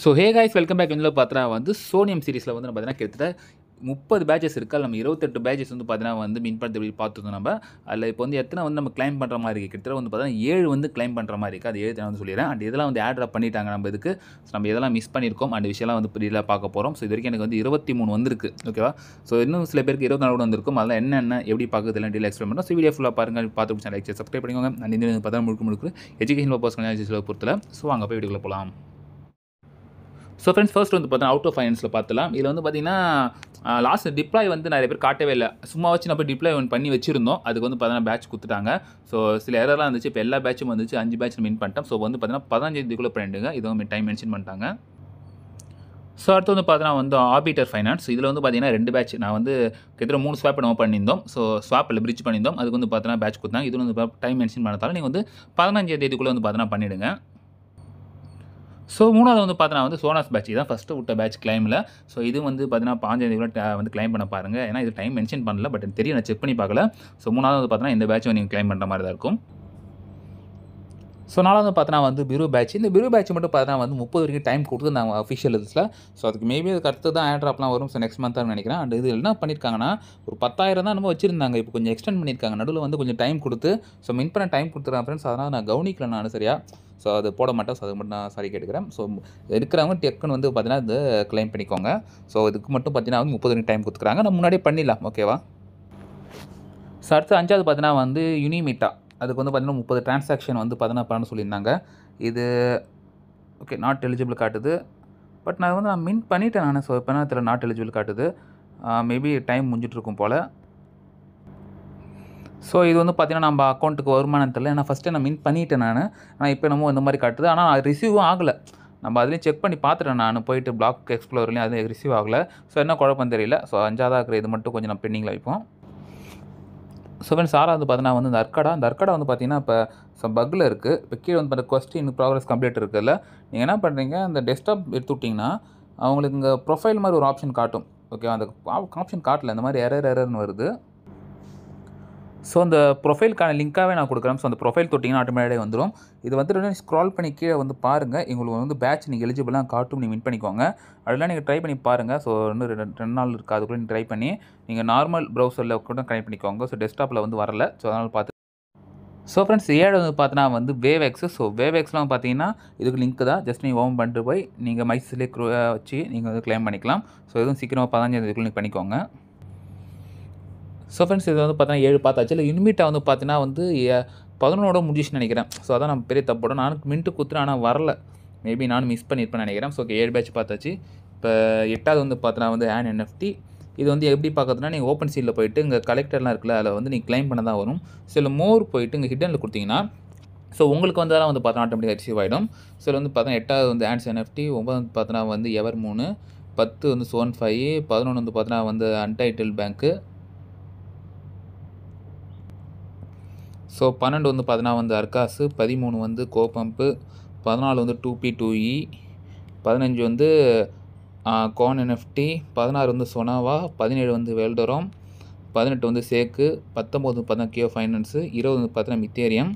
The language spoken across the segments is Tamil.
So hey guys welcome back. இதில் பார்த்தா வந்து சோனியம் சீரிஸில் வந்து பார்த்தீங்கன்னா கிட்டத்தட்ட 30 பேட்சஸ் இருக்குது. அதில் நம்ம 28 பேட்சஸ் வந்து பார்த்தீங்கன்னா வந்து மின் பண்ணுறது எப்படி பார்த்துருந்தோம் நம்ம. அதில் இப்போ வந்து எத்தனை வந்து நம்ம கிளைம் பண்ணுற மாதிரி இருக்குது, கிட்டத்தட்ட வந்து பார்த்தீங்கன்னா 7 வந்து கிளைம் பண்ணுற மாதிரி இருக்குது. அது 7 நான் வந்து சொல்லிடுறேன். அண்ட் இதெல்லாம் வந்து ஆட் ட்ராப் பண்ணிட்டாங்க நம்ம இதுக்கு. ஸோ நம்ம இதெல்லாம் மிஸ் பண்ணியிருக்கோம். அந்த விஷயம்லாம் வந்து டீலாக பார்க்க போகிறோம். ஸோ இது வரைக்கும் எனக்கு வந்து 23 வந்திருக்கு. ஓகேவா? ஸோ இன்னும் சில பேருக்கு 24 கூட வந்திருக்கும். அதெல்லாம் என்னென்ன எப்படி பார்க்குறது எல்லாம் டீலாக எக்ஸ்பிளைன் பண்ணுறோம். ஸோ வீடியோ ஃபுல்லாக பாருங்கள். பார்த்து பிடிச்சா லைக் சப்ஸ்கிரைப் பண்ணிக்கோங்க. அண்ட் இந்த பார்த்தா முழுக்க எஜுகேஷன் பர்பஸ் பொறுத்தல. ஸோ அங்கே போய் வீடியோக்குள்ள போகலாம். ஸோ ஃப்ரெண்ட்ஸ் ஃபர்ஸ்ட் வந்து பார்த்தீங்கன்னா அவுட் ஆஃப் ஃபைனான்ஸில் பார்த்துலாம். இதில் வந்து பார்த்தீங்கன்னா லாஸ்ட் டிப்ளாய் வந்து நிறைய பேர் காட்டவே இல்லை. சும்மா வச்சு நம்ம டிப்ளாய் ஒன்று பண்ணி வச்சிருந்தோம். அதுக்கு வந்து பார்த்தீங்கன்னா பேட்ச் கொடுத்துட்டாங்க. ஸோ சில எரர்லாம் இருந்துச்சு. இப்போ எல்லா பேட்சும் வந்துச்சு. 5 பேட்ச் மின் பண்ணிட்டோம். ஸோ வந்து பார்த்தீங்கன்னா 15 பண்ணிடுங்க. இது வந்து டைம் மென்ஷன் பண்ணிட்டாங்க. ஸோ அடுத்து வந்து பார்த்தீங்கன்னா வந்து ஆர்பிட்டர் ஃபைனான்ஸ். இதில் வந்து பார்த்தீங்கன்னா 2 பேட்ச் நான் வந்து கிட்டத்தட்ட 3 ஸ்வாப் நம்ம பண்ணியிருந்தோம். ஸோ ஸ்வாப்பில் பிரிட்ஜ் பண்ணியிருந்தோம். அதுக்கு வந்து பார்த்தீங்கன்னா பேட்ச் கொடுத்தாங்க. இது வந்து டைம் மென்ஷன் பண்ணதால நீங்கள் வந்து 15 வந்து பார்த்தீங்கன்னா பண்ணிவிடுங்க. ஸோ மூணாவது வந்து பார்த்தீங்கன்னா வந்து சோனாஸ் பேட்ச் தான் ஃபஸ்ட்டு விட்ட பேட்ச் கிளைமில். ஸோ இது வந்து பார்த்தீங்கன்னா 15 வந்து கிளைம் பண்ண பாருங்கள். ஏன்னா இது டைம் மென்ஷன் பண்ணல, பட் தெரியும், நான் செக் பண்ணி பார்க்கல. ஸோ மூணாவது வந்து பார்த்தீங்கன்னா இந்த பேட்ச் நீங்கள் கிளைம் பண்ணுற மாதிரி தான் இருக்கும். ஸோ நாலாவது பார்த்தீங்கன்னா வந்து பிரு பேட்ச். இந்த பிரு பேட்ச் மட்டும் பார்த்தீங்கன்னா வந்து 30 வரைக்கும் டைம் கொடுத்துருந்தாங்க அஃபிஷியல் இதில். ஸோ அதுக்கு மேபி அதுக்கு அடுத்து தான் ஆட் ட்ராப்லாம் வரும். ஸோ நெக்ஸ்ட் மந்த்தான் நினைக்கிறேன். அண்ட் இது என்ன பண்ணியிருக்காங்கன்னா ஒரு 10,000 தான் நம்ம வச்சிருந்தாங்க. இப்போ கொஞ்சம் எக்ஸ்டெண்ட் பண்ணியிருக்காங்க. நடுவில் வந்து கொஞ்சம் டைம் கொடுத்து ஸோ மின் பண்ண டைம் கொடுத்துருக்காங்க ஃப்ரெண்ட்ஸ். அதனால் நான் கவனிக்கல நான் சரியா. ஸோ அது போட மாட்டேன். ஸோ அது மட்டும் நான் சாரி கேட்டுக்கிறேன். ஸோ இருக்கிறவங்க டெக்குன்னு வந்து பார்த்தீங்கன்னா இது கிளைம் பண்ணிக்கோங்க. ஸோ இதுக்கு மட்டும் பார்த்தீங்கன்னா வந்து 30 வரைக்கும் டைம் கொடுத்துருக்காங்க. நம்ம முன்னாடியே பண்ணிடலாம். ஓகேவா? ஸோ அடுத்து 5வது பார்த்தீங்கன்னா வந்து யூனிமீட்டா. அதுக்கு வந்து பார்த்தீங்கன்னா 30 டிரான்சாக்ஷன் வந்து பார்த்தீங்கன்னா பண்ண சொல்லியிருந்தாங்க. இது ஓகே நாட் எலிஜிபிள் காட்டுது. பட் நான் மின் பண்ணிட்டேன் நான். ஸோ இப்போ என்ன தெரியல, நாட் எலிஜிபிள் காட்டுது. மேபி டைம் முடிஞ்சிட்ருக்கும் போல். ஸோ இது வந்து பார்த்தீங்கன்னா நம்ம அக்கௌண்ட்டுக்கு வருமானம் தெரியல. ஏன்னா ஃபஸ்ட்டு நான் மின் பண்ணிவிட்டேன் நான். ஆனால் இப்போ என்னமோ இந்த மாதிரி காட்டுது. ஆனால் ரிசீவும் ஆகலை. நம்ம அதுலேயும் செக் பண்ணி பார்த்துட்டேன் நான். போயிட்டு பிளாக் எக்ஸ்ப்ளோர்லேயும் அது ரிசீவ் ஆகலை. ஸோ என்ன குழப்பம் தெரியல. ஸோ 5ஆவதாக இருக்கிற இது மட்டும் கொஞ்சம் நான் பெண்டிங்கில் வைப்போம். ஸோ ஃப்ரெண்ட்ஸ் 6வது பார்த்தீங்கன்னா வந்து இந்த அர்க்கடா வந்து பார்த்தீங்கன்னா இப்போ பக்கில் இருக்குது. இப்போ கீழே வந்து பார்த்தா கொஸ்டின் ப்ராக்ரஸ் கம்ப்ளீட் இருக்குதுல்ல. நீங்கள் என்ன பண்ணுறீங்க, அந்த டெஸ்க்டாப் எடுத்து விட்டிங்கன்னா அவங்களுக்கு இங்கே ப்ரொஃபைல் மாதிரி ஒரு ஆப்ஷன் காட்டும். ஓகே, அந்த ஆப்ஷன் காட்டல. இந்த மாதிரி எரர்னு வருது. ஸோ அந்த ப்ரொஃபைலுக்கான லிங்க்காகவே நான் கொடுக்குறேன். ஸோ அந்த ப்ரொஃபைல் தொட்டிங்கன்னா ஆட்டோமேட்டிக்காக வந்துடும். இது வந்துட்டு ஸ்க்ரால் பண்ணி கீழே வந்து பாருங்கள். உங்களுக்கு வந்து பேட்ச் நீங்கள் எலிஜிபிளாக காட்டும். நீங்கள் வின் பண்ணிக்கோங்க. அதெல்லாம் நீங்கள் ட்ரை பண்ணி பாருங்கள். ஸோ இன்னும் 2 நாள் இருக்குது. அதுக்குள்ளே நீங்கள் ட்ரை பண்ணி நீங்கள் நார்மல் ப்ரௌசரில் கூட கனெக்ட் பண்ணிக்கோங்க. ஸோ டெஸ்க்டாப்பில் வந்து வரல. ஸோ அதனால் பார்த்து. ஸோ ஃப்ரெண்ட்ஸ் 7வது வந்து பார்த்தீங்கன்னா வந்து வேவ்எக்ஸ். ஸோ வேவ்எக்ஸ்லாம் பார்த்தீங்கன்னா இதுக்கு லிங்க் தான். ஜஸ்ட் நீங்கள் ஓம் பண்ணிட்டு போய் நீங்கள் மைஸ்லே வச்சு நீங்கள் வந்து கிளைம் பண்ணிக்கலாம். ஸோ எதுவும் சீக்கிரமாக 15 நீங்கள் பண்ணிக்கோங்க. ஸோ ஃப்ரெண்ட்ஸ் இது வந்து பார்த்தீங்கன்னா 7 பார்த்தாச்சு. இல்லை யூனிமீட்டா வந்து பார்த்தீங்கன்னா வந்து 11 முடிஞ்சிச்சுன்னு நினைக்கிறேன். ஸோ அதான் நம்ம பெரிய தப்போட நானும் மின்ட்டு குத்துறேன். ஆனால் வரல. மேபி நானும் மிஸ் பண்ணியிருப்பேன்னு நினைக்கிறேன். ஸோ 7 பேட்ச் பார்த்தாச்சு. இப்போ 8வது வந்து பார்த்தீங்கன்னா வந்து ஆன் என்எஃப்டி. இது வந்து எப்படி பார்க்குறதுனா, நீங்கள் ஓப்பன் சீலில் போயிட்டு இங்கே கலெக்டர்லாம் இருக்குல்ல, அதில் வந்து நீங்கள் கிளைம் பண்ண தான் வரும். சில மோர் போயிட்டு இங்கே ஹிட்டனில் கொடுத்தீங்கன்னா ஸோ உங்களுக்கு வந்து அதெல்லாம் வந்து பார்த்தா ஆட்டோமேட்டிக்காக ரிசீவ் ஆகிடும். ஸோ வந்து பார்த்தீங்கன்னா 8வது வந்து ஆன்ஸ் என்எஃப்டி, 9 வந்து பார்த்தீங்கன்னா வந்து எவர் 3, 10 வந்து சோன் 5, 11 வந்து பார்த்தீங்கன்னா வந்து அன்டைட்டில் பேங்க்கு. ஸோ 12 வந்து பார்த்தீங்கன்னா வந்து அர்காஸு, 13 வந்து கோபம்பு, 14 வந்து 2P2E, 15 வந்து கோன் என்எஃப்டி, 16 வந்து சொனாவா, 17 வந்து வேல்டோரம், 18 வந்து சேக்கு, 19 வந்து பார்த்தீங்கன்னா கியோ ஃபைனான்ஸு, 20 வந்து பார்த்தீங்கன்னா மித்தேரியம்,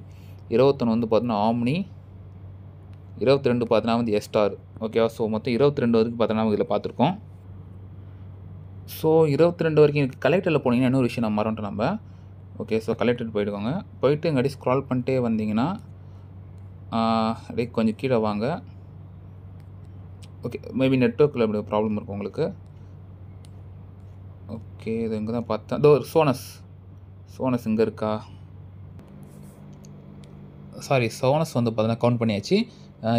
21 வந்து பார்த்தீங்கன்னா ஆம்னி, 22 பார்த்தீங்கன்னா வந்து எஸ்டார். ஓகேவா? ஸோ மொத்தம் 22 வரைக்கும் பார்த்தீங்கன்னா இதில் பார்த்துருக்கோம். ஸோ 22 வரைக்கும் எனக்கு கலெக்டரில் போனீங்கன்னா இன்னொரு விஷயம் நம்ம மறந்துட்டோம் நம்ம. ஓகே, ஸோ கலெக்டட் போயிடுவாங்க. போயிட்டு இங்கே ஸ்க்ரால் பண்ணிட்டே வந்தீங்கன்னா அப்படியே கொஞ்சம் கீழே வாங்க. ஓகே, மேபி நெட்வொர்க்கில் அப்படி ப்ராப்ளம் இருக்கும் உங்களுக்கு. ஓகே, இது இங்கே தான் பார்த்தேன். இதோ சோனஸ் இங்கே இருக்கா? சாரி, சோனஸ் வந்து பார்த்தீங்கன்னா கவுண்ட் பண்ணியாச்சு.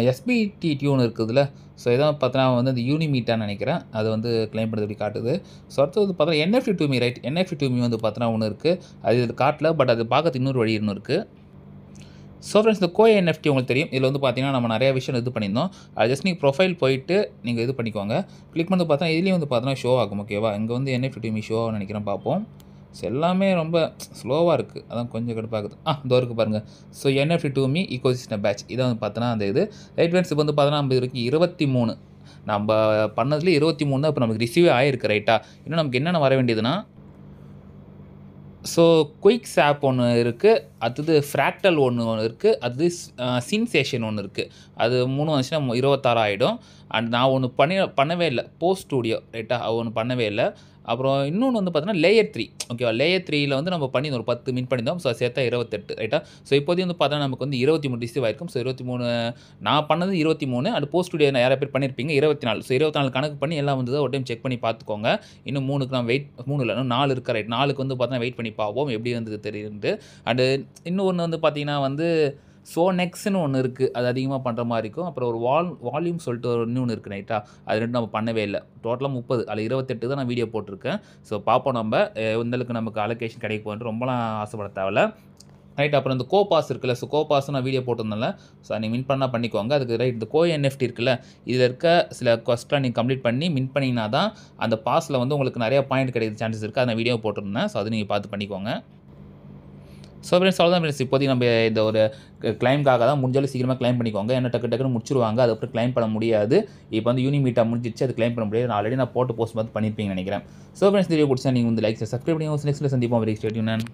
எஸ்பிடி டியூன் இருக்குதுல்ல. ஸோ இதான் பார்த்தீங்கன்னா வந்து அந்த யூனிமீட்டான்னு நினைக்கிறேன். அது வந்து கிளைம் பண்ணுறது எப்படி காட்டுது. ஸோ அடுத்து வந்து பார்த்தீங்கன்னா NFT to me right. NFT to me வந்து பார்த்தீங்கன்னா ஒன்று இருக்குது. அது இது காட்டல, பட் அது பார்க்கறது இன்னொரு வழி இன்னும் இருக்குது. ஸோ ஃப்ரெண்ட்ஸ் இந்த கோய் என்எஃப்டி உங்களுக்கு தெரியும். இதில் வந்து பார்த்தீங்கன்னா நம்ம நிறைய விஷயம் இது பண்ணியிருந்தோம். அது ஜஸ்ட் நீங்கள் ப்ரொஃபைல் போயிட்டு நீங்கள் இது பண்ணிக்கோங்க. கிளிக் பண்ணி பார்த்தா இதுலேயும் வந்து பார்த்தீங்கன்னா ஷோ ஆகும். ஓகேவா? இங்கே வந்து என்எஃப்டி டூ மீ ஷோ ஆகும்னு நினைக்கிறேன். பார்ப்போம். ஸோ எல்லாமே ரொம்ப ஸ்லோவாக இருக்குது. அதான் கொஞ்சம் கடுப்பாகுது. இதோ இருக்குது பாருங்கள். So NFT to me ecosystem patch. இதை வந்து பார்த்தோன்னா அந்த இது ரைட் ஃப்ரெண்ட்ஸ். இப்போ வந்து பார்த்தோன்னா நம்ம இருக்குது 23. நம்ம பண்ணதுலேயே 23 தான் இப்போ நமக்கு ரிசீவே ஆகிருக்கு. ரைட்டா? இன்னும் நமக்கு என்னென்ன வர வேண்டியதுன்னா, ஸோ குயிக்ஸ் ஆப் ஒன்று இருக்குது, அடுத்தது ஃப்ராக்டல் ஒன்று இருக்குது, அடுத்தது சின்சேஷன் ஒன்று இருக்குது. அது 3 வந்துச்சுன்னா 26 ஆகிடும். அண்ட் நான் ஒன்று பண்ணவே இல்லை, போஸ்ட் ஸ்டூடியோ ரைட்டா, அது ஒன்று பண்ணவே இல்லை. அப்புறம் இன்னொன்று வந்து பார்த்தீங்கன்னா லேயர் 3 ஓகேவா. லேயர் 3ல வந்து நம்ம பண்ணி ஒரு 10 மின் பண்ணியிருந்தோம். ஸோ சேர்த்தா 28 ரைட்டா. ஸோ இப்போதைக்கு வந்து பார்த்தா நமக்கு வந்து 23 ரிசீவ் ஆயிருக்கும். ஸோ 23 நான் பண்ணது 23, அது போஸ்ட் ஸ்டூடியோ நிறைய பேர் பண்ணியிருப்பீங்க 24. ஸோ 24 கணக்கு பண்ணி எல்லாம் வந்து ஒரு டைம் செக் பண்ணி பார்த்துக்கோங்க. இன்னும் 3க்கு நான் வெயிட் 3 இல்லை இன்னும் 4 இருக்கா ரைட். 4க்கு வந்து பார்த்தீங்கன்னா வெயிட் பண்ணி பார்ப்போம் எப்படி வந்து தெரியுதுன்ட்டு. அண்டு இன்னொன்று வந்து பார்த்தீங்கன்னா வந்து சோனெக்ஸ்னு ஒன்று இருக்குது, அது அதிகமாக பண்ணுற மாதிரி இருக்கும். அப்புறம் ஒரு வால்யூம் சொல்லிட்டு இன்னொன்று இருக்குது ரைட்டா, அது 2 நம்ம பண்ணவே இல்லை. டோட்டலாக 30, அதில் 28 தான் நான் வீடியோ போட்டிருக்கேன். ஸோ பார்ப்போம் நம்ம எந்த அளவுக்கு நமக்கு அலோகேஷன் கிடைக்க போகுதுன்ட்டு ரொம்பலாம் ஆசைப்பட தேவையில்ல ரைட். அப்புறம் இந்த கோபாஸ் இருக்குல்ல, ஸோ கோபாஸும் நான் வீடியோ போட்டிருந்தேன்ல, ஸோ நீங்கள் மின் பண்ணால் பண்ணிக்கோங்க. அதுக்கு ரைட் இந்த NFT இருக்குல்ல, இதில் இருக்க சில கொஸ்ட்லாம் நீங்கள் கம்ப்ளீட் பண்ணி மின் பண்ணிங்கன்னா தான் அந்த பாஸில் வந்து உங்களுக்கு நிறையா பாயிண்ட் கிடைக்கிற சான்சஸ் இருக்குது. அதை நான் வீடியோ போட்டிருந்தேன். ஸோ அது நீங்கள் பார்த்து பண்ணிக்கோங்க. ஸோ ஃப்ரெண்ட்ஸ் அவ்வளோதான் ஃப்ரெண்ட்ஸ். இப்போதைக்கு நம்ம இந்த ஒரு கிளைம்காக தான் முடிஞ்சாலும் சீக்கிரமாக கிளைம் பண்ணிக்கோங்க. ஏன்னா டக்குன்னு முடிச்சிருவாங்க, அதுக்கப்புறம் கிளைம் பண்ண முடியாது. இப்போ வந்து யூனிமீட்டா முடிஞ்சிச்சு, அது கிளைம் பண்ண முடியாது. நான் ஆல்ரெடி போட்டு போஸ்ட் பார்த்து பண்ணியிருப்பீங்கன்னு நினைக்கிறேன். ஸோ ஃப்ரெண்ட்ஸ் வீடியோ பிடிச்சா நீங்கள் வந்து லைக் சப்ஸ்கிரைப் பண்ணி நெக்ஸ்ட்டில் சந்திப்போம். Very stay tune.